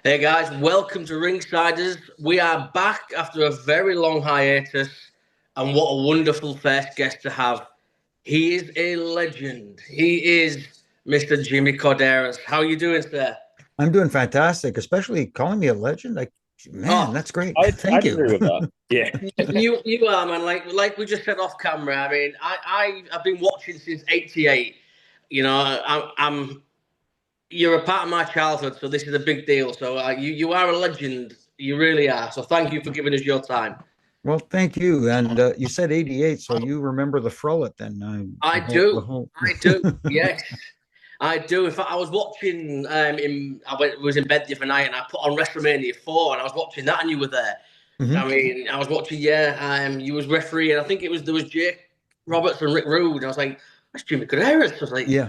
Hey guys, welcome to Ringsiders. We are back after a very long hiatus, and what a wonderful first guest to have. He is a legend. He is Mr. Jimmy Korderas. How are you doing, sir? I'm doing fantastic, especially calling me a legend. Man, Oh, that's great. I'd Thank you. agree with that. Yeah. you are, man. Like we just said off camera. I mean, I've been watching since '88. I'm you're a part of my childhood, so this is a big deal. So you are a legend. You really are. So thank you for giving us your time. Well, thank you. And you said 88, so you remember the frolic then. I The do. whole. I do. Yes, I do. In fact, I was watching. Was in bed the other night, and I put on WrestleMania 4, and I was watching that, and you were there. I Mhm. mean, I was watching. Yeah, you was referee, and I think there was Jake Roberts and Rick Rude. And I was like, that's Jimmy Korderas. I was like, Yeah.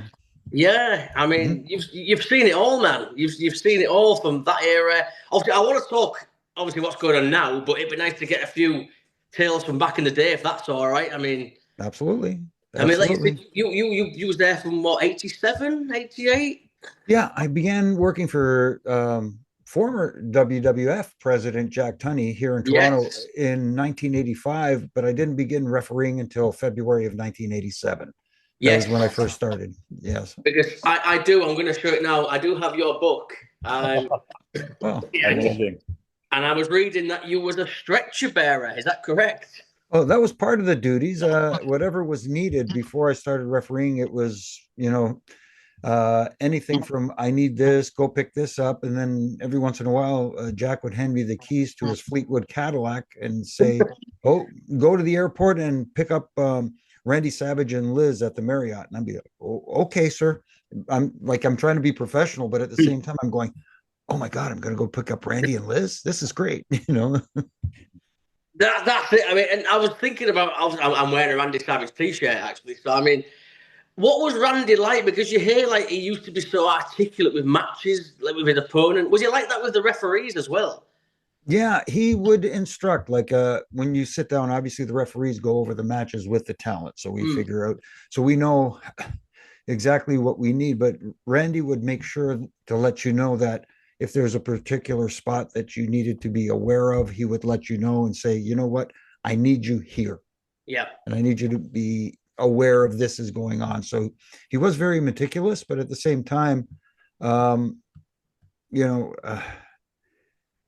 yeah. I Mhm. mean, you've seen it all, man. You've seen it all from that era. Obviously, I want to talk obviously what's going on now, but it'd be nice to get a few tales from back in the day, if that's all right. Absolutely. I mean, like you said, Absolutely. you was there from what, 87, 88? Yeah, I began working for former WWF president Jack Tunney here in Toronto Yes, in 1985, but I didn't begin refereeing until February of 1987. That was when I yes, first started. Yes. because I do. I'm going to show it now. I do have your book. Well, Yes, Amazing. and I was reading that you was a stretcher bearer. Is that correct? oh, that was part of the duties. Whatever was needed before I started refereeing, it was, anything from I need this, go pick this up. And then every once in a while, Jack would hand me the keys to his Fleetwood Cadillac and say, oh, go to the airport and pick up Randy Savage and Liz at the Marriott. And I'd be like, oh, okay, sir. I'm trying to be professional, but at the same time, I'm going, oh my God, I'm going to go pick up Randy and Liz. This is great. That's it. I mean, and I was thinking about. I'm wearing a Randy Savage T-shirt actually. So I mean, what was Randy like? Because you hear like he used to be so articulate with matches, like with his opponent. Was he like that with the referees as well? Yeah, he would instruct when you sit down, obviously the referees go over the matches with the talent. So we Mm. figure out so we know exactly what we need, but Randy would make sure to let you know that if there's a particular spot that you needed to be aware of, he would let you know and say, "You know what? I need you here Yeah. and I need you to be aware of this is going on." So he was very meticulous, but at the same time, um, you know, uh,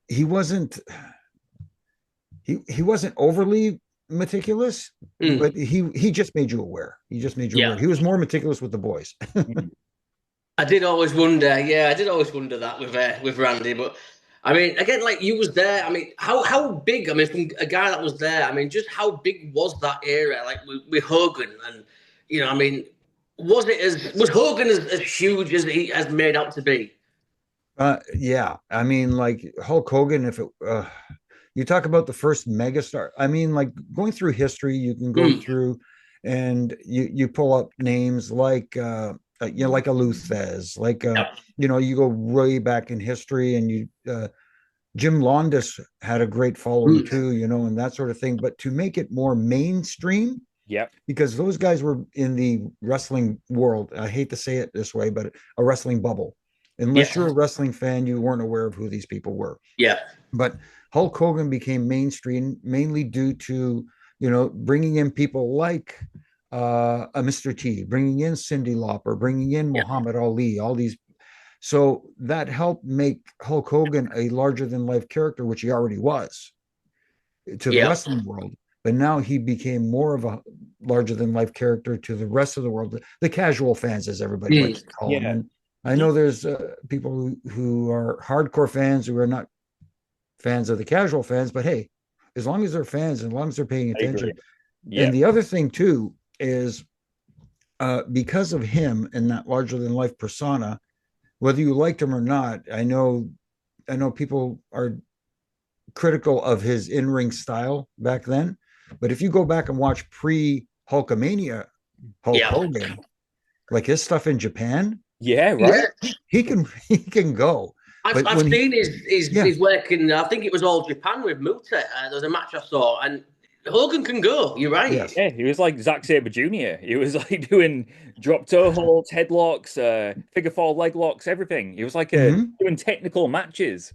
he wasn't he wasn't overly meticulous, Mm. but he just made you aware. He just made you aware. Yeah. He was more meticulous with the boys. Mm. I did always wonder. Yeah, I did always wonder that with Randy. But I mean, again, like you was there. I mean, how big? I mean, from a guy that was there. I mean, just how big was that era? Like with Hogan, and I mean, was Hogan as huge as he has made out to be? Yeah, I mean, like Hulk Hogan. If it, you talk about the first megastar, I mean, like going through history, you can go Mm. through, and you pull up names like like a Luthez, Yeah. you go way back in history, and Jim Londos had a great following Mm. too, and that sort of thing. But to make it more mainstream, Yep. because those guys were in the wrestling world. I hate to say it this way, but a wrestling bubble. Unless you're a Yes. wrestling fan, you weren't aware of who these people were. Yeah. But Hulk Hogan became mainstream mainly due to, bringing in people like a Mr. T, bringing in Cindy Lauper, bringing in Yeah. Muhammad Ali, all these. So that helped make Hulk Hogan a larger than life character, which he already was to the Yeah. wrestling world, but now he became more of a larger than life character to the rest of the world, the casual fans, as everybody Mm. likes to call them. Yeah. And I know there's people who are hardcore fans who are not fans of the casual fans, but hey, as long as they're fans, as long as they're paying I agree. attention. And Yep. the other thing too is because of him and that larger than life persona, whether you liked him or not, I know people are critical of his in-ring style back then, but if you go back and watch pre-Hulkamania Hulk Yeah. Hogan, like his stuff in Japan, Yeah. Right. Yeah. he can go. But I've when he seen his yeah, work in. I think it was all Japan with Muta. There was a match I saw, and Hogan can go. You're right. Yes. Yeah, he was like Zack Sabre Jr. He was like doing drop toe holds, headlocks, figure four leg locks, everything. He was like Hmm. doing technical matches.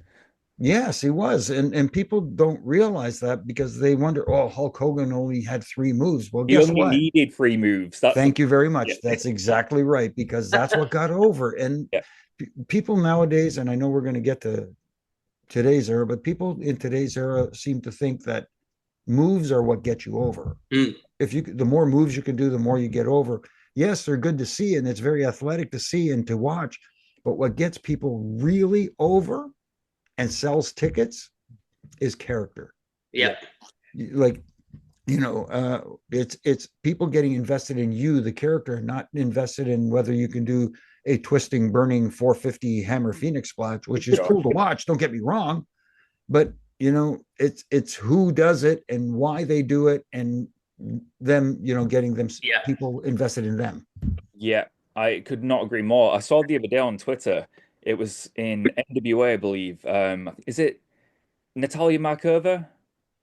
Yes, he was. And people don't realize that because they wonder, oh, Hulk Hogan only had three moves. Well, He guess only what? needed three moves. That's the Thank you very yeah, much. That's exactly right, because that's what got over. And yeah, people nowadays, and I know we're going to get to today's era, but people in today's era seem to think that moves are what get you over. Mm. If you, the more moves you can do, the more you get over. Yes, they're good to see, and it's very athletic to see and to watch. But what gets people really over and sells tickets is character. Yeah. Like, it's people getting invested in you, the character, not invested in whether you can do a twisting, burning 450 hammer phoenix splash, which is sure. cool to watch. Don't get me wrong, but it's who does it and why they do it, and them, getting them, Yeah. people invested in them. Yeah, I could not agree more. I saw the other day on Twitter. It was in NWA, I believe. Is it Natalia Markova?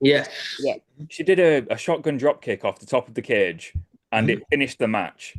Yes. Yeah, she did a shotgun drop kick off the top of the cage, and Mhm. it finished the match.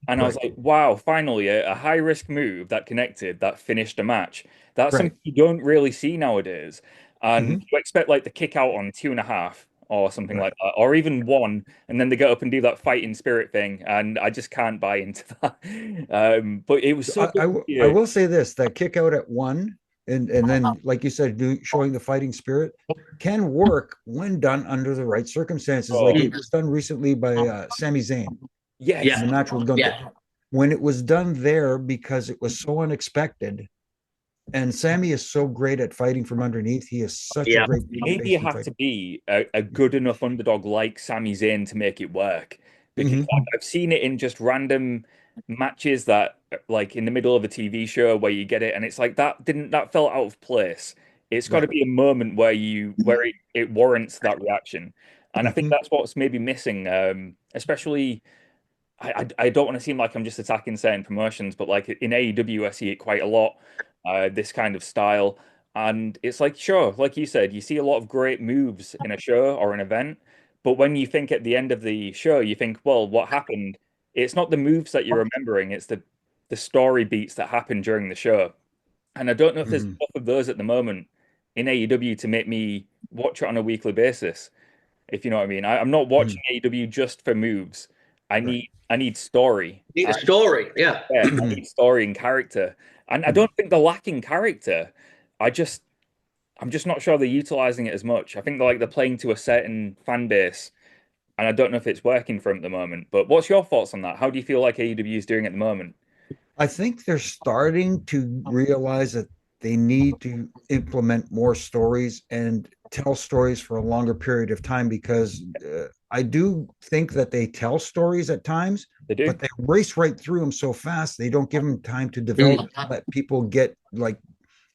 And I was Right. like, wow, finally a high risk move that connected, that finished a match. That's Right. something you don't really see nowadays. And Mhm. you expect like the kick out on 2.5 or something Right. like that, or even one, and then they get up and do that fighting spirit thing. And I just can't buy into that. But it was so I, good I, to w- see I it. will say this: that kick out at one, and then, like you said, showing the fighting spirit can work when done under the right circumstances. Like Oh, it was done recently by Sami Zayn. Yeah. The yes. match with Gunther. Yeah. When it was done there, because it was so unexpected, and Sammy is so great at fighting from underneath. He is such a Yeah. great Maybe you babyface have to fighter. be a good enough underdog like Sami Zayn to make it work. Because Mm-hmm. I've seen it in just random matches that, like in the middle of a TV show where you get it, and it's like that felt out of place. It's got to Right. be a moment where it warrants that reaction, and I think Mm-hmm. that's what's maybe missing. Especially, I don't want to seem like I'm just attacking certain promotions, but like in AEW, I see it quite a lot. This kind of style, and it's like sure, like you said, you see a lot of great moves in a show or an event, but when you think at the end of the show, you think, well, what happened? It's not the moves that you're remembering; it's the story beats that happened during the show. And I don't know if there's Mm-hmm. enough of those at the moment in AEW to make me watch it on a weekly basis, if you know what I mean. I'm not Mm-hmm. watching AEW just for moves. I Right. need I need story. Need a story. Yeah. Yeah, I need story and character. And I don't think they're lacking character. I just I'm just not sure they're utilizing it as much. I think they're playing to a certain fan base, and I don't know if it's working for them at the moment. But what's your thoughts on that? How do you feel like AEW is doing at the moment? I think they're starting to realize that they need to implement more stories and tell stories for a longer period of time, because I do think that they tell stories at times, They do? but they race right through them so fast they don't give them time to develop, Mm. let people get like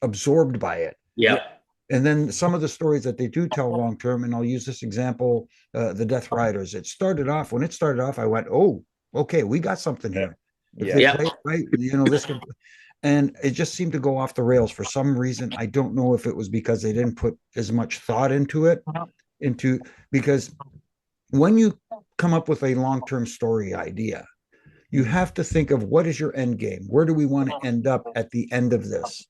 absorbed by it. Yeah. Yeah. And then some of the stories that they do tell long term, and I'll use this example, the Death Riders. When it started off, I went, oh, okay, we got something Yeah. here. If Yeah. they Yeah. play it right, this could, and it just seemed to go off the rails for some reason. I don't know if it was because they didn't put as much thought into it, into because when you come up with a long-term story idea, you have to think of what is your end game? Where do we want to end up at the end of this?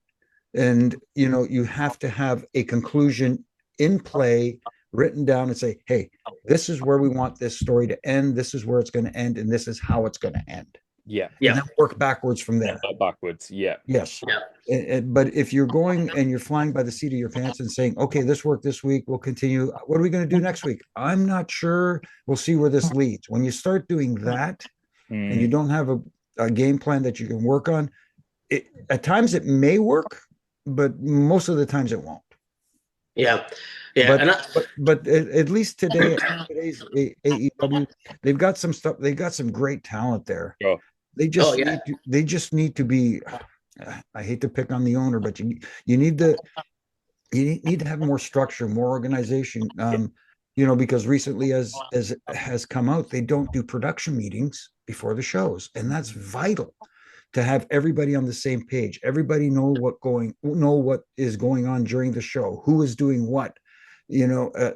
And you have to have a conclusion in play, written down, and say, hey, this is where we want this story to end, this is where it's going to end, and this is how it's going to end, Yeah. and Yeah. then work backwards from there. Not backwards. Yeah. Yes. Yeah. But if you're going and you're flying by the seat of your pants and saying, okay, this worked this week, we'll continue, what are we going to do next week? I'm not sure, we'll see where this leads. When you start doing that and you Mm. don't have a game plan that you can work on, at times it may work, but most of the times it won't. Yeah. Yeah. But And that's at least today's AEW, they've got some stuff. They got some great talent there. Sure. oh yeah. They just need to be. I hate to pick on the owner, but you need to need to have more structure, more organization. Because recently, as has come out, they don't do production meetings before the shows, and that's vital to have everybody on the same page. Everybody know what is going on during the show, who is doing what, you know, uh,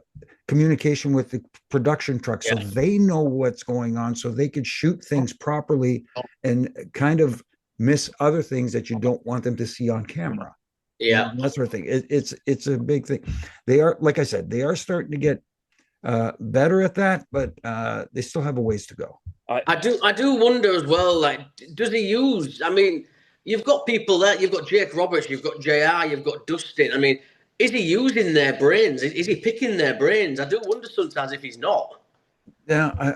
communication with the production truck, so they know what's going on, so they could shoot things properly and kind of miss other things that you don't want them to see on camera. That sort of thing. It's a big thing. They are, like I said, they are starting to get better at that, but they still have a ways to go. I do wonder as well, like, does he use, I mean, you've got people there, you've got Jake Roberts, you've got JR, you've got Dustin. I mean, is he using their brains? Is he picking their brains? I do wonder sometimes if he's not. Yeah,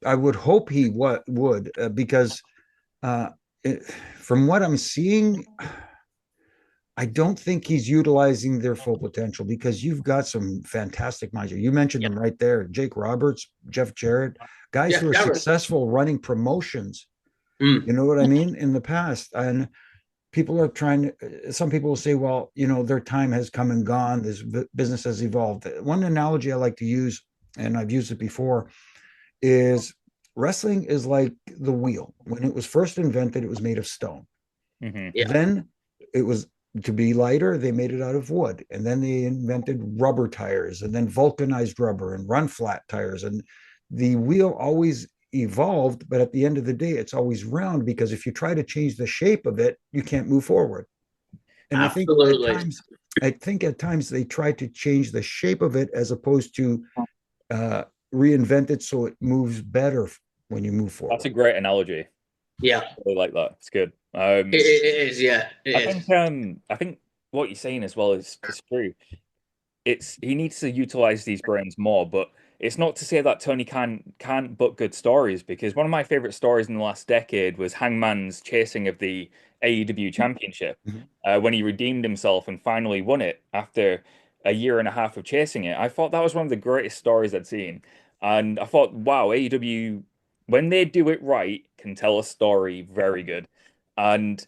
I would hope he would, because from what I'm seeing, I don't think he's utilizing their full potential, because you've got some fantastic minds. You mentioned them right there: Jake Roberts, Jeff Jarrett, guys who are successful running promotions. You know what I mean? In the past, and people are trying to. Some people will say, "Well, you know, their time has come and gone. This business has evolved." One analogy I like to use, and I've used it before, is wrestling is like the wheel. When it was first invented, it was made of stone. Then it was, to be lighter, they made it out of wood, and then they invented rubber tires, and then vulcanized rubber and run flat tires, and the wheel always evolved, but at the end of the day it's always round, because if you try to change the shape of it, you can't move forward. And I think at times they try to change the shape of it as opposed to reinvent it so it moves better when you move forward. That's a great analogy. Yeah, I really like that. It's good. It is. Yeah, I think what you're saying as well is true. He needs to utilize these brains more, but it's not to say that Tony can't book good stories, because one of my favorite stories in the last decade was Hangman's chasing of the AEW Championship, when he redeemed himself and finally won it after a year and a half of chasing it. I thought that was one of the greatest stories I'd seen, and I thought, wow, AEW, when they do it right, can tell a story very good. And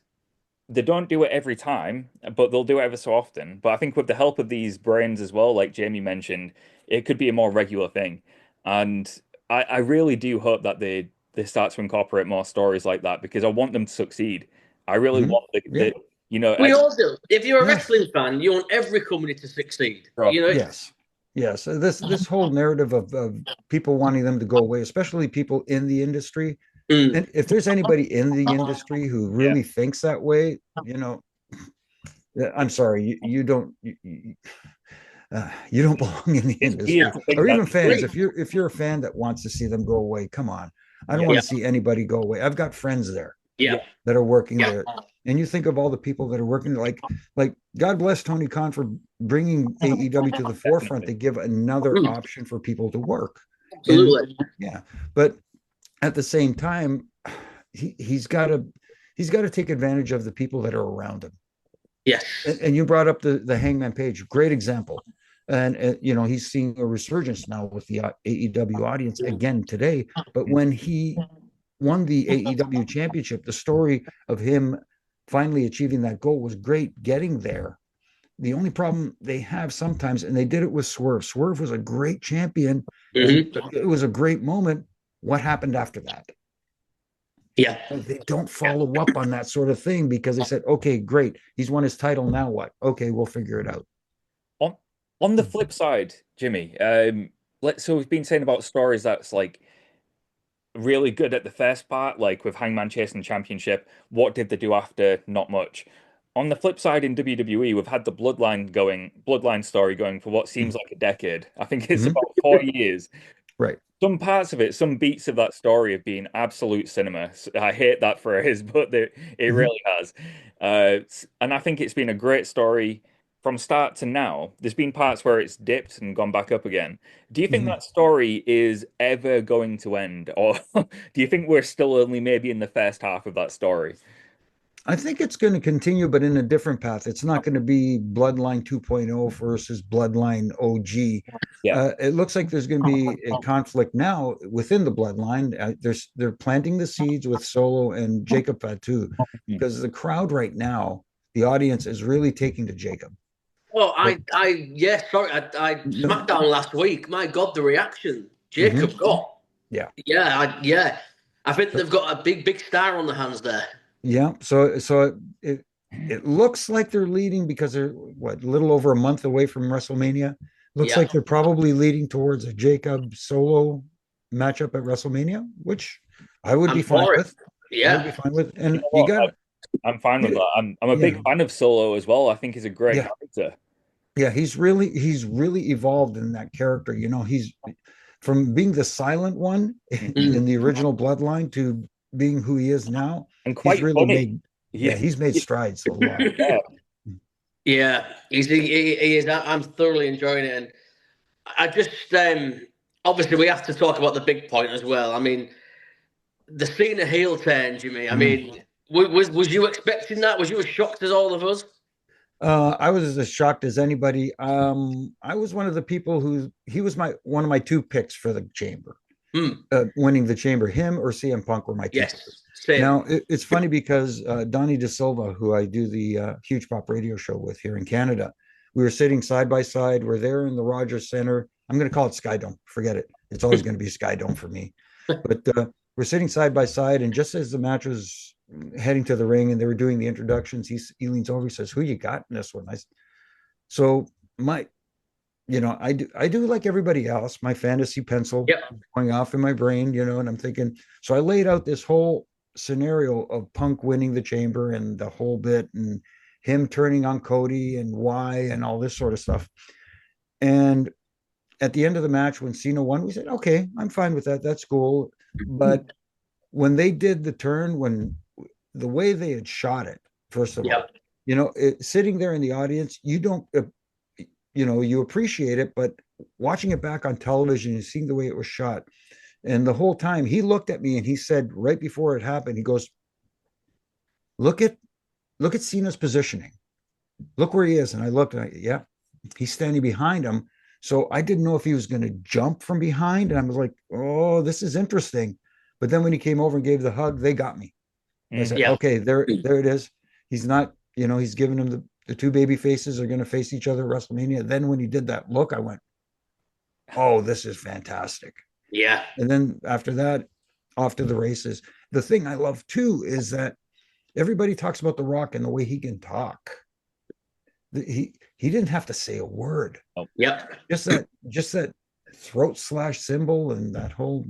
they don't do it every time, but they'll do it ever so often. But I think with the help of these brains as well, like Jamie mentioned, it could be a more regular thing. And I really do hope that they start to incorporate more stories like that, because I want them to succeed. I really want you know, we all do. If you're a wrestling fan, you want every company to succeed. You know, yes. This whole narrative of people wanting them to go away, especially people in the industry. And if there's anybody in the industry who really thinks that way, you know, I'm sorry, you don't belong in the industry, or even fans. If you're a fan that wants to see them go away, come on. I don't want to see anybody go away. I've got friends there that are working there. And you think of all the people that are working, like God bless Tony Khan for bringing AEW to the forefront to give another option for people to work. Absolutely. And, but at the same time, he's got to take advantage of the people that are around him. Yes. And you brought up the Hangman Page, great example. And you know, he's seeing a resurgence now with the AEW audience again today. But when he won the AEW championship, the story of him finally achieving that goal was great, getting there. The only problem they have sometimes, and they did it with Swerve. Swerve was a great champion. It was a great moment. What happened after that? Yeah. They don't follow up on that sort of thing, because they said, okay, great, he's won his title, now what? Okay, we'll figure it out. On the flip side, Jimmy, so we've been saying about stories that's like really good at the first part, like with Hangman chasing the championship. What did they do after? Not much. On the flip side, in WWE, we've had the bloodline story going for what seems like a decade. I think it's about 40 years. Right. Some parts of it, some beats of that story have been absolute cinema. I hate that phrase, but it really has. And I think it's been a great story from start to now. There's been parts where it's dipped and gone back up again. Do you think that story is ever going to end? Or do you think we're still only maybe in the first half of that story? I think it's going to continue, but in a different path. It's not going to be Bloodline 2.0 versus Bloodline OG. It looks like there's going to be a conflict now within the Bloodline. They're planting the seeds with Solo and Jacob Fatu, because the crowd right now, the audience is really taking to Jacob. Well, SmackDown last week. My God, the reaction Jacob got. I think they've got a big star on their hands there. Yeah, so it looks like they're leading, because they're a little over a month away from WrestleMania. Looks like they're probably leading towards a Jacob Solo matchup at WrestleMania, which I would be fine with. Yeah, I would be fine with. And You know you what? got, I'm fine with that. I'm a big fan of Solo as well. I think he's a great character. Yeah, he's really evolved in that character. You know, he's from being the silent one in the original Bloodline to being who he is now. And quite he's really funny. he's made strides a lot. Yeah, he is. I'm thoroughly enjoying it, and I just obviously we have to talk about the big point as well. I mean, the Cena heel turn, Jimmy. I mean, was you expecting that? Was you as shocked as all of us? I was as shocked as anybody. I was one of the people he was one of my two picks for the Chamber, winning the Chamber. Him or CM Punk were my two. Yes. Same. Now it's funny because Donnie De Silva, who I do the Huge Pop radio show with here in Canada, we were sitting side by side. We're there in the Rogers Center. I'm going to call it Sky Dome. Forget it. It's always going to be Sky Dome for me. But we're sitting side by side, and just as the match was heading to the ring and they were doing the introductions, he leans over, he says, "Who you got in this one?" So I do like everybody else, my fantasy pencil going off in my brain, and I'm thinking, so I laid out this whole scenario of Punk winning the Chamber and the whole bit, and him turning on Cody and why and all this sort of stuff. And at the end of the match, when Cena won, we said, okay, I'm fine with that. That's cool. But when they did the turn, when the way they had shot it, first of all, sitting there in the audience, you don't, you appreciate it, but watching it back on television and seeing the way it was shot, and the whole time he looked at me and he said, right before it happened, he goes, look at Cena's positioning. Look where he is. And I looked and he's standing behind him. So I didn't know if he was going to jump from behind. And I was like, oh, this is interesting. But then when he came over and gave the hug, they got me. I said, okay, there it is. He's not, he's giving him the two baby faces are going to face each other at WrestleMania. Then when he did that look, I went, oh, this is fantastic. Yeah. And then after that, off to the races. The thing I love too is that everybody talks about The Rock and the way he can talk. He didn't have to say a word. Oh, yep. Just that throat slash symbol and that whole.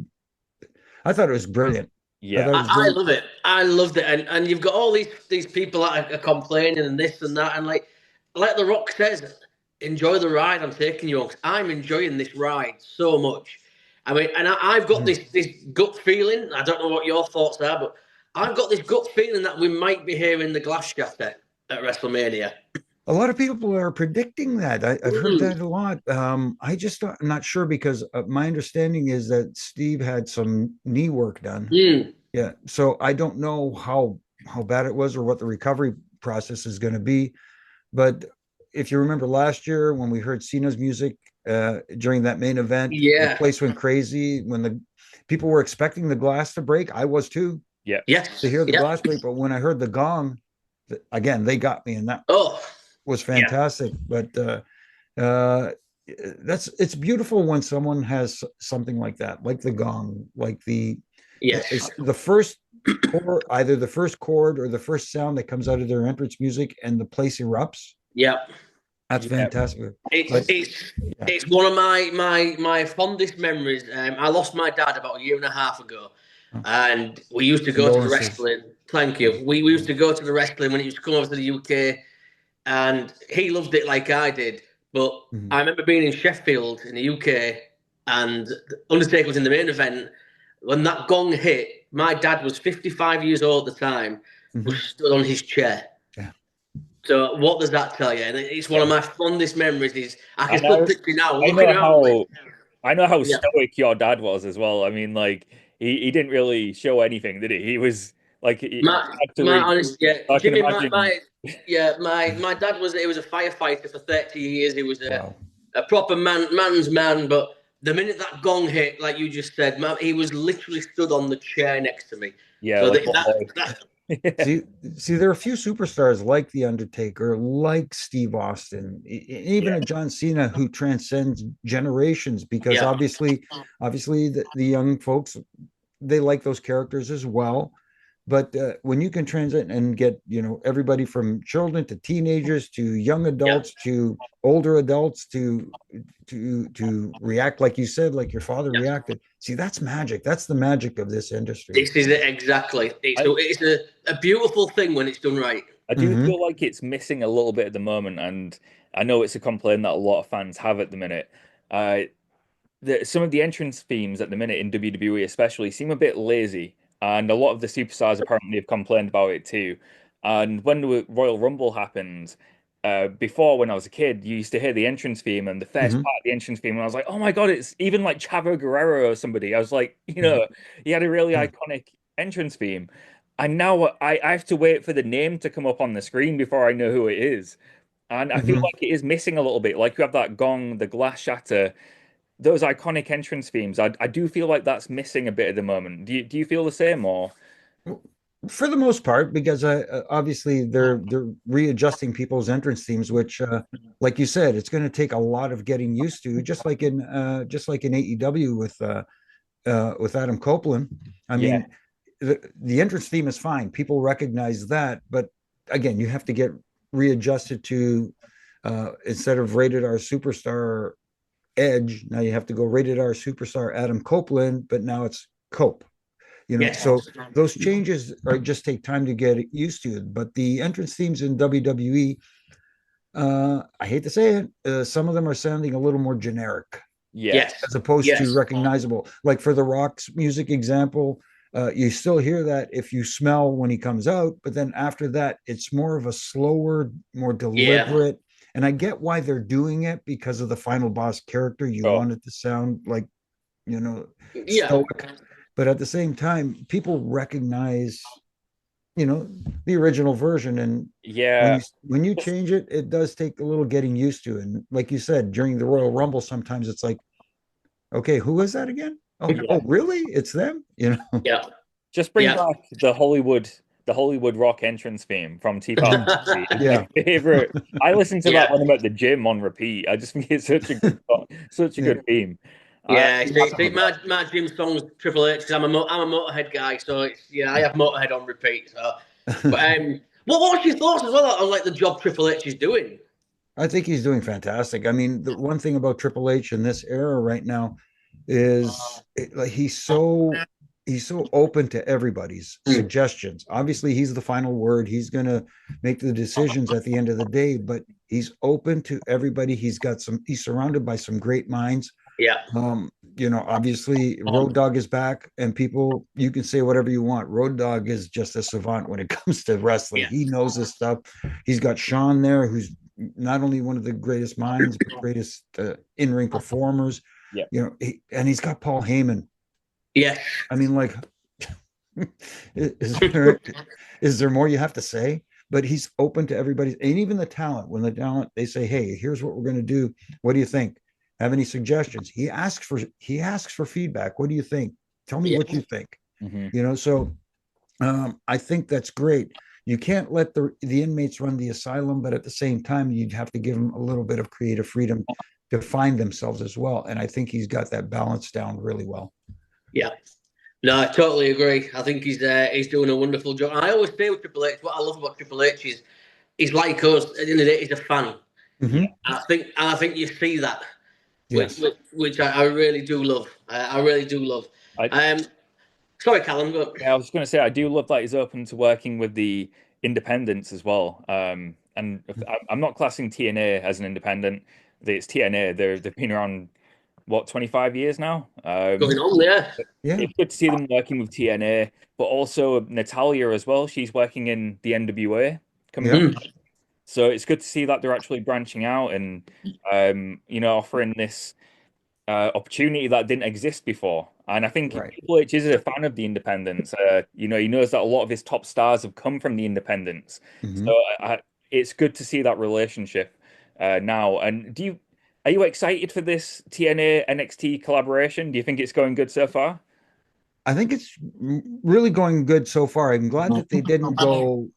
I thought it was brilliant. Yeah, I love it. I loved it, and you've got all these people that are complaining and this and that, and like The Rock says, enjoy the ride I'm taking you on. I'm enjoying this ride so much. I mean, and I've got this gut feeling. I don't know what your thoughts are, but I've got this gut feeling that we might be hearing the glass shaft at WrestleMania. A lot of people are predicting that. I've heard that a lot. I'm not sure because my understanding is that Steve had some knee work done. Yeah, so I don't know how bad it was or what the recovery process is going to be. But if you remember last year when we heard Cena's music during that main event, the place went crazy. When the people were expecting the glass to break, I was too. Yeah, to hear the glass break. But when I heard the gong, again, they got me, and that was fantastic. But it's beautiful when someone has something like that, like the gong, like the first chord, either the first chord or the first sound that comes out of their entrance music, and the place erupts. Yep. That's fantastic. It's one of my fondest memories. I lost my dad about a year and a half ago, and we used to go to the wrestling. Thank you. We used to go to the wrestling when he used to come over to the UK, and he loved it like I did. But I remember being in Sheffield in the UK, and Undertaker was in the main event. When that gong hit, my dad was 55 years old at the time, was stood on his chair. So what does that tell you? And it's one of my fondest memories. Is I can still picture now. I know how stoic your dad was as well. I mean, like he didn't really show anything, did he? He was like Jimmy, my dad was a firefighter for 30 years. He was a proper man's man. But the minute that gong hit, like you just said, man, he was literally stood on the chair next to me. Yeah. So see, there are a few superstars like The Undertaker, like Steve Austin, even a John Cena who transcends generations, because obviously the young folks, they like those characters as well. But when you can transit and get, everybody from children to teenagers to young adults to older adults to react like you said, like your father reacted. See, that's magic. That's the magic of this industry. This is it exactly. It's a beautiful thing when it's done right. I do feel like it's missing a little bit at the moment, and I know it's a complaint that a lot of fans have at the minute. Some of the entrance themes at the minute in WWE especially seem a bit lazy, and a lot of the superstars apparently have complained about it too. And when the Royal Rumble happened, before when I was a kid, you used to hear the entrance theme and the first part of the entrance theme, and I was like, oh my God, it's even like Chavo Guerrero or somebody. I was like, he had a really iconic entrance theme. And now I have to wait for the name to come up on the screen before I know who it is. And I feel like it is missing a little bit. Like you have that gong, the glass shatter, those iconic entrance themes. I do feel like that's missing a bit at the moment. Do you feel the same or? For the most part, because obviously they're readjusting people's entrance themes, which, like you said, it's going to take a lot of getting used to. Just like in AEW with Adam Copeland. I mean, the entrance theme is fine. People recognize that, but again, you have to get readjusted to instead of rated R superstar Edge, now you have to go rated R superstar Adam Copeland, but now it's Cope. So those changes just take time to get used to. But the entrance themes in WWE, I hate to say it, some of them are sounding a little more generic, as opposed to recognizable. Like for The Rock's music example, you still hear that if you smell when he comes out, but then after that, it's more of a slower, more deliberate. And I get why they're doing it because of the final boss character. You want it to sound like, stoic. But at the same time, people recognize, the original version. And when you change it, it does take a little getting used to. And like you said, during the Royal Rumble, sometimes it's like, okay, who is that again? Oh, really? It's them? Just bring back the Hollywood Rock entrance theme from 2003. It's my favorite. I listen to that when I'm at the gym on repeat. I just think it's such a good theme. Yeah, my gym song's Triple H because I'm a Motorhead guy, so I have Motorhead on repeat. So, but what's your thoughts as well on like the job Triple H is doing? I think he's doing fantastic. I mean, the one thing about Triple H in this era right now is he's so open to everybody's suggestions. Obviously, he's the final word. He's going to make the decisions at the end of the day, but he's open to everybody. He's surrounded by some great minds. Yeah. Obviously Road Dogg is back, and you can say whatever you want. Road Dogg is just a savant when it comes to wrestling. He knows this stuff. He's got Sean there, who's not only one of the greatest minds, but greatest in-ring performers. And he's got Paul Heyman. Yeah. I mean, like, is there more you have to say? But he's open to everybody, and even the talent. When the talent, they say, hey, here's what we're going to do. What do you think? Have any suggestions? He asks for feedback. What do you think? Tell me what you think. So I think that's great. You can't let the inmates run the asylum, but at the same time, you'd have to give them a little bit of creative freedom to find themselves as well. And I think he's got that balance down really well. Yeah. No, I totally agree. I think he's doing a wonderful job. And I always say with Triple H, what I love about Triple H is he's like us. At the end of the day, he's a fan. I think you see that. Yes. Which I really do love. I really do love. Sorry, Callum. But... Yeah, I was going to say I do love that he's open to working with the independents as well. And I'm not classing TNA as an independent. It's TNA. They've been around 25 years now. Going on, yeah. It's good to see them working with TNA, but also Natalia as well. She's working in the NWA coming up. So it's good to see that they're actually branching out and, offering this opportunity that didn't exist before. And I think Triple H is a fan of the independents. He knows that a lot of his top stars have come from the independents. So it's good to see that relationship now. And are you excited for this TNA NXT collaboration? Do you think it's going good so far? I think it's really going good so far. I'm glad that they didn't go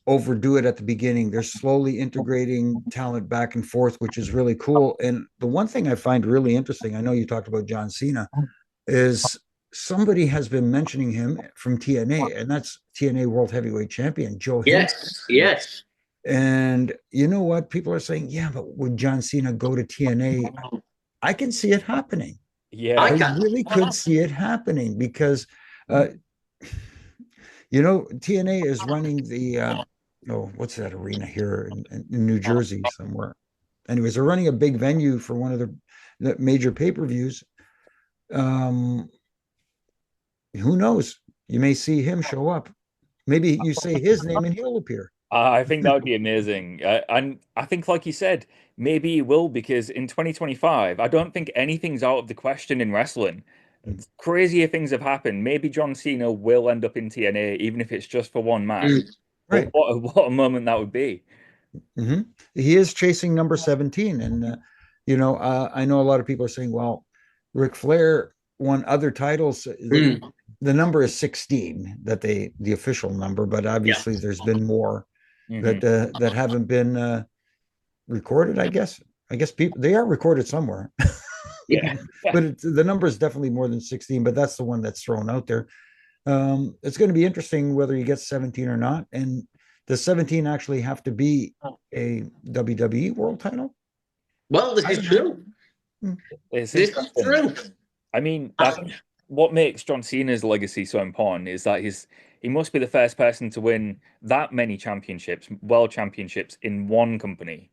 overdo it at the beginning. They're slowly integrating talent back and forth, which is really cool. And the one thing I find really interesting, I know you talked about John Cena, is somebody has been mentioning him from TNA, and that's TNA World Heavyweight Champion Joe Hendricks. Yes. And you know what? People are saying, yeah, but would John Cena go to TNA? I can see it happening. Yeah. I really could see it happening because, TNA is running the, what's that arena here in New Jersey somewhere? Anyways, they're running a big venue for one of the major pay-per-views. Who knows? You may see him show up. Maybe you say his name and he'll appear. I think that would be amazing. And I think, like you said, maybe he will, because in 2025, I don't think anything's out of the question in wrestling. Crazier things have happened. Maybe John Cena will end up in TNA, even if it's just for one match. Right. But what a moment that would be. Mm-hmm. He is chasing number 17. And, I know a lot of people are saying, well, Ric Flair won other titles. The number is 16, the official number, but obviously there's been more that haven't been recorded, I guess. I guess they are recorded somewhere. Yeah. But the number is definitely more than 16, but that's the one that's thrown out there. It's going to be interesting whether he gets 17 or not. And does 17 actually have to be a WWE World Title? Well, this is true. This is true. I mean, what makes John Cena's legacy so important is that he must be the first person to win that many championships, world championships, in one company.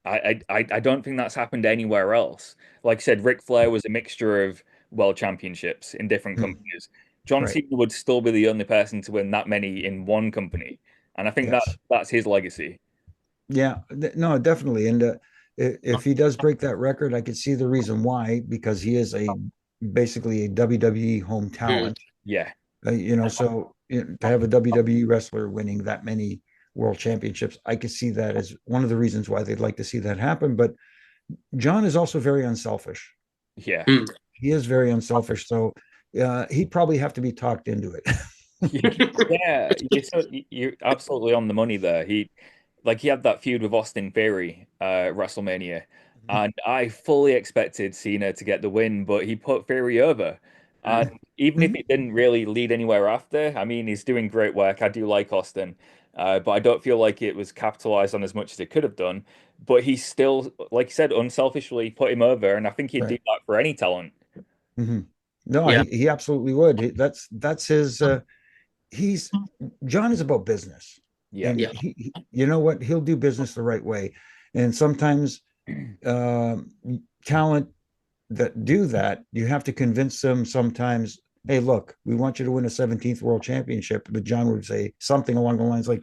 I don't think that's happened anywhere else. Like I said, Ric Flair was a mixture of world championships in different companies. John Cena would still be the only person to win that many in one company, and I think that's his legacy. Yeah, no, definitely. And if he does break that record, I could see the reason why, because he is basically a WWE home talent. Yeah. So to have a WWE wrestler winning that many world championships, I could see that as one of the reasons why they'd like to see that happen. But John is also very unselfish. Yeah. He is very unselfish. So he'd probably have to be talked into it. Yeah, you're absolutely on the money there. He had that feud with Austin Theory WrestleMania, and I fully expected Cena to get the win, but he put Theory over. And even if it didn't really lead anywhere after, I mean, he's doing great work. I do like Austin, but I don't feel like it was capitalized on as much as it could have done. But he still, like you said, unselfishly put him over, and I think he'd do that for any talent. No, he absolutely would. That's his. John is about business. Yeah. And you know what? He'll do business the right way. And sometimes talent that do that, you have to convince them sometimes, hey, look, we want you to win a 17th world championship. But John would say something along the lines like,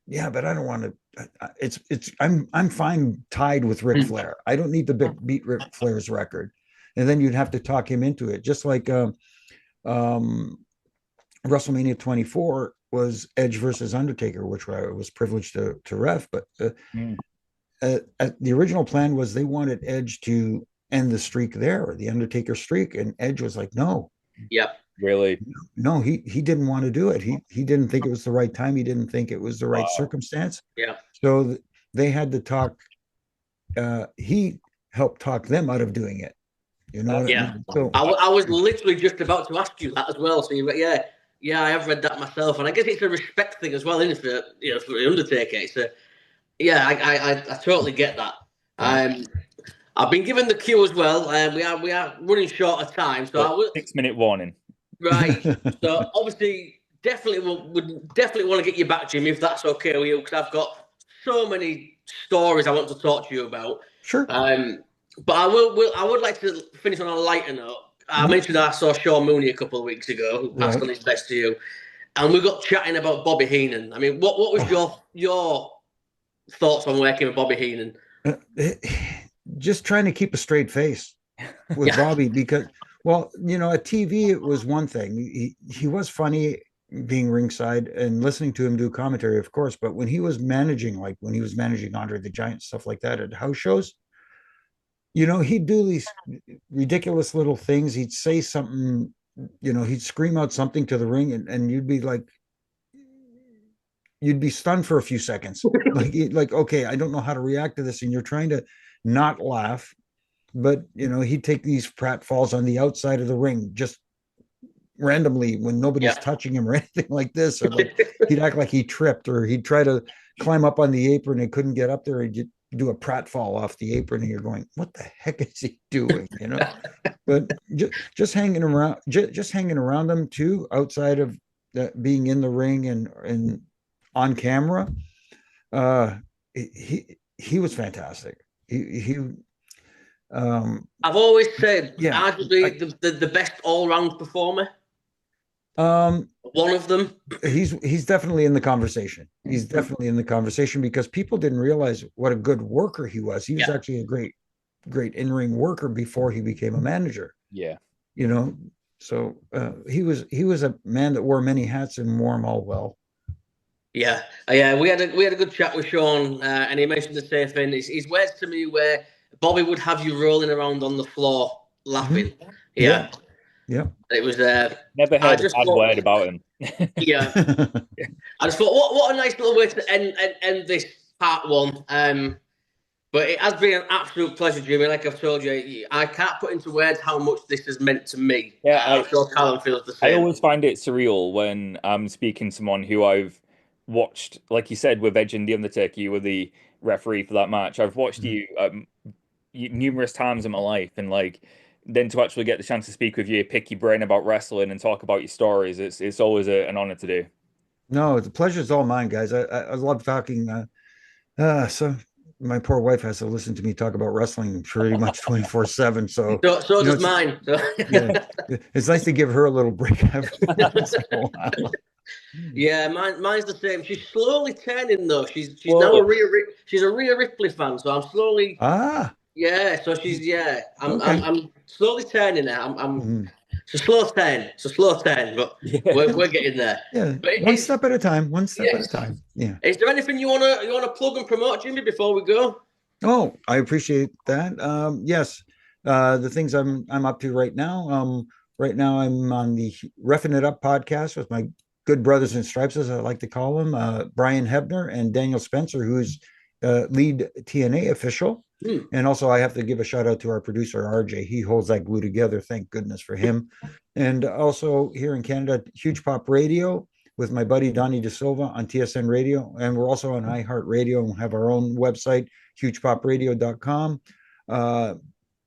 yeah, but I don't want to. I'm fine tied with Ric Flair. I don't need to beat Ric Flair's record. And then you'd have to talk him into it. Just like WrestleMania 24 was Edge versus Undertaker, which I was privileged to ref. But the original plan was they wanted Edge to end the streak there, the Undertaker streak, and Edge was like, no. Yep. Really? No, he didn't want to do it. He didn't think it was the right time. He didn't think it was the right circumstance. Yeah. So they had to talk. He helped talk them out of doing it. You know. Yeah. I mean? So I was literally just about to ask you that as well. So I have read that myself, and I guess it's a respect thing as well, isn't it? For the Undertaker. So I totally get that. I've been given the cue as well. We are running short of time, so I will 6-minute warning. Right. So obviously, would definitely want to get you back, Jimmy, if that's okay with you, because I've got so many stories I want to talk to you about. Sure. But I would like to finish on a lighter note. I mentioned I saw Sean Mooney a couple of weeks ago, who passed on his best to you, and we got chatting about Bobby Heenan. I mean, what was your thoughts on working with Bobby Heenan? Just trying to keep a straight face with Bobby, because, well, at TV it was one thing. He was funny being ringside and listening to him do commentary, of course. But when he was managing, like when he was managing Andre the Giant, stuff like that at house shows, he'd do these ridiculous little things. He'd say something, he'd scream out something to the ring, and you'd be like, you'd be stunned for a few seconds. like, okay, I don't know how to react to this. And you're trying to not laugh, but he'd take these pratfalls on the outside of the ring, just randomly when nobody's touching him or anything like this, or like he'd act like he tripped, or he'd try to climb up on the apron and couldn't get up there, and he'd do a pratfall off the apron, and you're going, what the heck is he doing? But just hanging around, just hanging around them too, outside of being in the ring and on camera. He was fantastic. I've always said, arguably the best all-round performer. One of them. He's definitely in the conversation. He's definitely in the conversation because people didn't realize what a good worker he was. He was actually a great in-ring worker before he became a manager. Yeah. So he was a man that wore many hats and wore them all well. Yeah. We had a good chat with Sean, and he mentioned the same thing. His words to me where Bobby would have you rolling around on the floor laughing. Mm-hmm. Yeah. It was never heard a bad word about him. Yeah. I just thought, what a nice little way to end this part one. But it has been an absolute pleasure, Jimmy. Like I've told you, I can't put into words how much this has meant to me. Yeah, I'm sure Callum feels the same. I always find it surreal when I'm speaking to someone who I've watched, like you said, with Edge and The Undertaker. You were the referee for that match. I've watched you numerous times in my life, and then to actually get the chance to speak with you, pick your brain about wrestling and talk about your stories, it's always an honor to do. No, the pleasure's all mine, guys. I love talking. So my poor wife has to listen to me talk about wrestling pretty much 24/7. So does mine. Yeah, it's nice to give her a little break every once in a while. Yeah, mine's the same. She's slowly turning though. She's now she's a Rhea Ripley fan, so I'm slowly. Yeah, so I'm slowly turning now. It's a slow turn, but we're getting there. Yeah, but one step at a time. Yeah. Is there anything you wanna plug and promote, Jimmy, before we go? Oh, I appreciate that. Yes, the things I'm up to right now. Right now I'm on the Reffing It Up podcast with my good brothers in stripes, as I like to call them, Brian Hebner and Daniel Spencer, who's lead TNA official. And also I have to give a shout out to our producer, RJ. He holds that glue together. Thank goodness for him. And also here in Canada, Huge Pop Radio with my buddy Donnie De Silva on TSN Radio. And we're also on iHeartRadio and have our own website, hugepopradio.com.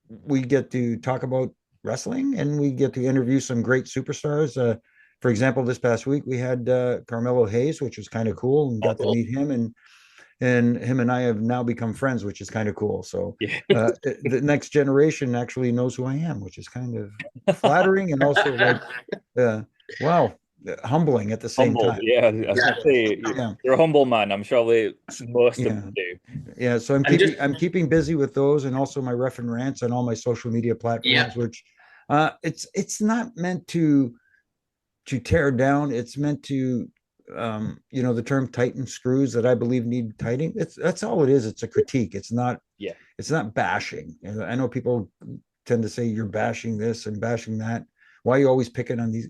We get to talk about wrestling and we get to interview some great superstars. For example, this past week we had Carmelo Hayes, which was kind of cool, and got to meet him, and him and I have now become friends, which is kind of cool. So the next generation actually knows who I am, which is kind of flattering and also wow, humbling at the same time. Yeah, you're a humble man. I'm sure most of them do. Yeah, so I'm keeping busy with those, and also my ref and rants on all my social media platforms, which it's not meant to tear down. It's meant to the term tighten screws that I believe need tightening. That's all it is. It's a critique. It's not bashing. I know people tend to say you're bashing this and bashing that. Why are you always picking on these?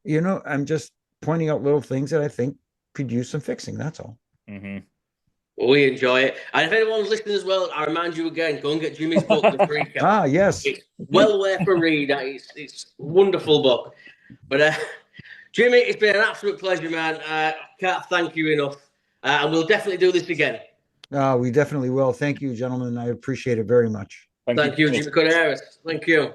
I'm just pointing out little things that I think could use some fixing. That's all. Mm-hmm. Well, we enjoy it. And if anyone's listening as well, I remind you again, go and get Jimmy's book, The Freak. Yes. It's well worth a read. It's a wonderful book. But Jimmy, it's been an absolute pleasure, man. I can't thank you enough. And we'll definitely do this again. We definitely will. Thank you, gentlemen. I appreciate it very much. Thank you, Jimmy Korderas. Thank you.